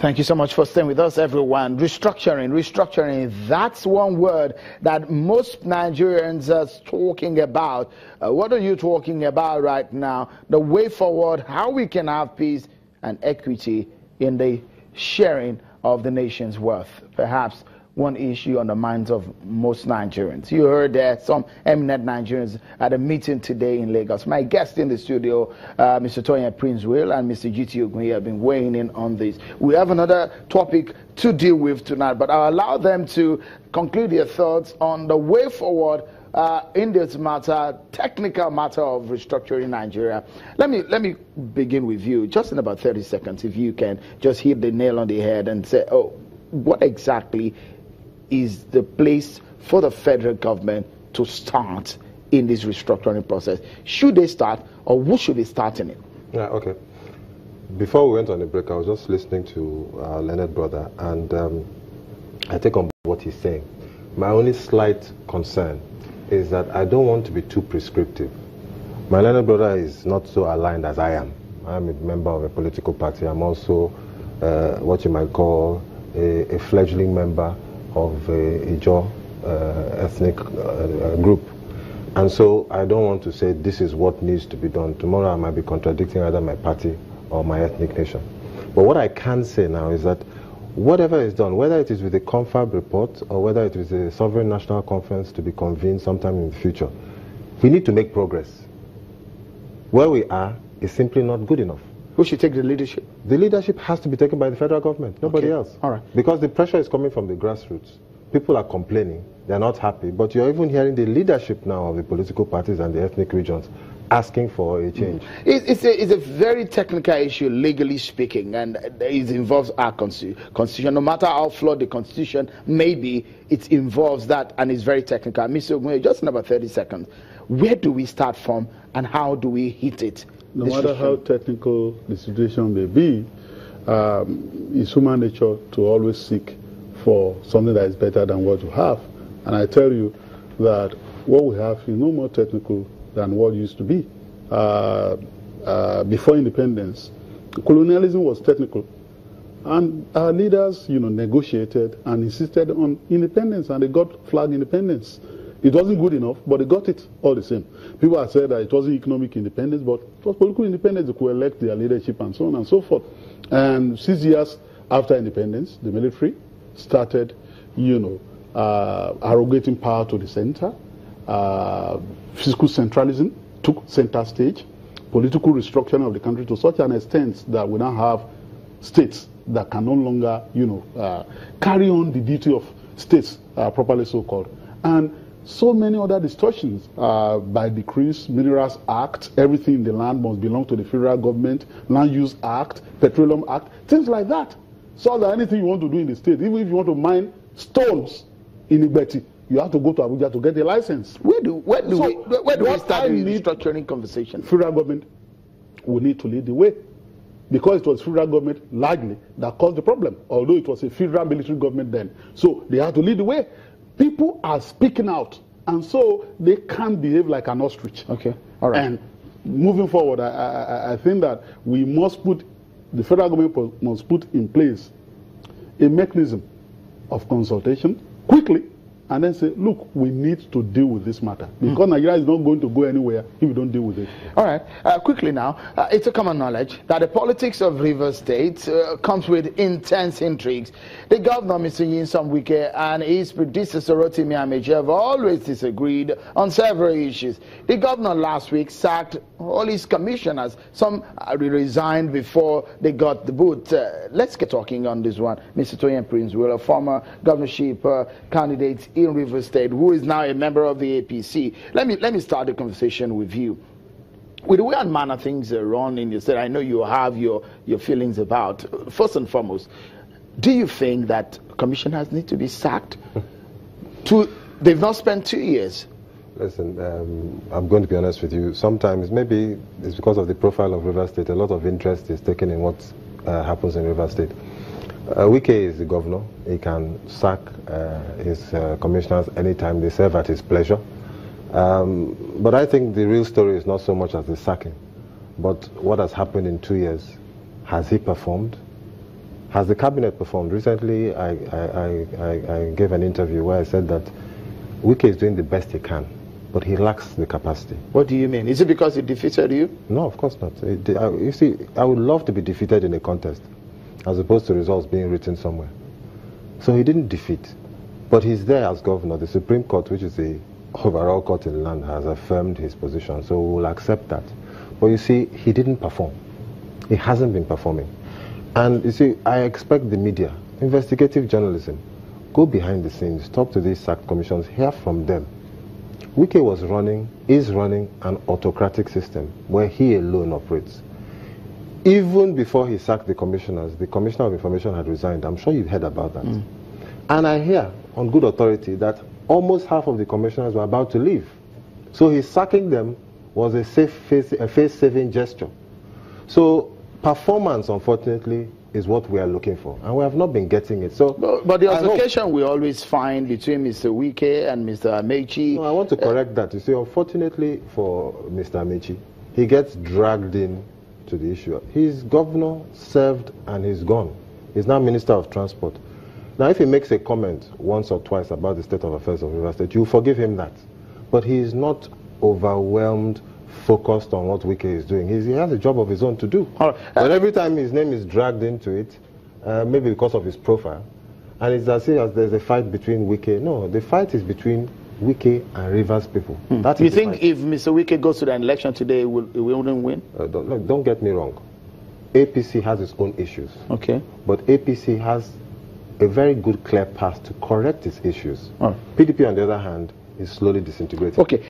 Thank you so much for staying with us, everyone. Restructuring, that's one word that most Nigerians are talking about. What are you talking about right now? The way forward, how we can have peace and equity in the sharing of the nation's wealth. Perhaps one issue on the minds of most Nigerians. You heard that some eminent Nigerians at a meeting today in Lagos. My guest in the studio, Mr. Toyin Prince Will and Mr. GT Ogunye, have been weighing in on this. We have another topic to deal with tonight, but I'll allow them to conclude their thoughts on the way forward in this matter, technical matter of restructuring Nigeria. Let me begin with you, just in about 30 seconds, if you can just hit the nail on the head and say, oh, what exactly is the place for the federal government to start in this restructuring process? Should they start, or who should be starting it? Yeah, okay. Before we went on the break, I was just listening to our learned brother, and I take on what he's saying. My only slight concern is that I don't want to be too prescriptive. My learned brother is not so aligned as I am. I'm a member of a political party. I'm also what you might call a fledgling member of a Ijaw ethnic group. And so I don't want to say this is what needs to be done. Tomorrow I might be contradicting either my party or my ethnic nation. But what I can say now is that whatever is done, whether it is with a confab report or whether it is a sovereign national conference to be convened sometime in the future, we need to make progress. Where we are is simply not good enough. Who should take the leadership? The leadership has to be taken by the federal government, nobody else. All right. Because the pressure is coming from the grassroots. People are complaining, they're not happy, but you're even hearing the leadership now of the political parties and the ethnic regions asking for a change. It's a very technical issue, legally speaking, and it involves our constitution. No matter how flawed the constitution may be, it involves that, and it's very technical. Mr. Ogunye, just in about 30 seconds, where do we start from, and how do we hit it? No matter how technical the situation may be, it's human nature to always seek for something that is better than what you have. And I tell you that what we have is no more technical than what used to be. Before independence, colonialism was technical. And our leaders, negotiated and insisted on independence, and they got flag independence. It wasn't good enough, but they got it all the same. People have said that it wasn't economic independence, but it was political independence. They could elect their leadership and so on and so forth. And 6 years after independence, the military started, arrogating power to the center. Fiscal centralism took center stage. Political restructuring of the country to such an extent that we now have states that can no longer, carry on the duty of states, properly so-called. And so many other distortions by decrees, Minerals Act, everything in the land must belong to the federal government, Land Use Act, Petroleum Act, things like that. So that anything you want to do in the state, even if you want to mine stones in Igbeti, you have to go to Abuja to get a license. Where do we start the restructuring conversation? Federal government will need to lead the way, because it was federal government largely that caused the problem, although it was a federal military government then. So they have to lead the way. People are speaking out, and so they can't behave like an ostrich. Okay, all right. And moving forward, I think that we must put, the federal government must put in place a mechanism of consultation quickly, and then say, look, we need to deal with this matter, because Nigeria is not going to go anywhere if we don't deal with it. All right. Quickly now, it's a common knowledge that the politics of Rivers State comes with intense intrigues. The governor, Mr. Nyesom Wike, and his predecessor, Rotimi Amechi, have always disagreed on several issues. The governor last week sacked all his commissioners. Some resigned before they got the boot. Let's get talking on this one. Mr. Toyin Prince Will, a former governorship candidate in Rivers State, who is now a member of the APC. Let me start the conversation with you. With the way and manner things are run in your state, I know you have your feelings about. First and foremost, do you think that commissioners need to be sacked? They've not spent 2 years. Listen, I'm going to be honest with you. Sometimes maybe it's because of the profile of Rivers State. A lot of interest is taken in what happens in Rivers State. Wike is the governor. He can sack his commissioners anytime they serve at his pleasure. But I think the real story is not so much as the sacking, but what has happened in 2 years. Has he performed? Has the cabinet performed? Recently, I gave an interview where I said that Wike is doing the best he can, but he lacks the capacity. What do you mean? Is it because he defeated you? No, of course not. You see, I would love to be defeated in a contest, as opposed to results being written somewhere. So he didn't defeat, but he's there as governor. The Supreme Court, which is the overall court in the land, has affirmed his position, so we'll accept that. But you see, he didn't perform. He hasn't been performing. And you see, I expect the media, investigative journalism, go behind the scenes, talk to these sacked commissions, hear from them. Wike is running an autocratic system where he alone operates. Even before he sacked the commissioners, the Commissioner of Information had resigned. I'm sure you've heard about that. And I hear on good authority that almost half of the commissioners were about to leave. So his sacking them was a face-saving gesture. So performance, unfortunately, is what we are looking for, and we have not been getting it. So, but the altercation we always find between Mr. Wike and Mr. Amechi. No, I want to correct that. You see, unfortunately for Mr. Amechi, he gets dragged in to the issue. He's governor, served, and he's gone. He's now Minister of Transport. Now, if he makes a comment once or twice about the state of affairs of River State, you forgive him that. But he is not overwhelmed, focused on what Wike is doing. He has a job of his own to do. But every time his name is dragged into it, maybe because of his profile, and it's as if there's a fight between Wike. No, the fight is between Wike and Rivers people. That you think if Mr. Wike goes to the election today, he wouldn't win? Don't get me wrong. APC has its own issues. Okay. But APC has a very good, clear path to correct its issues. PDP, on the other hand, is slowly disintegrating. Okay.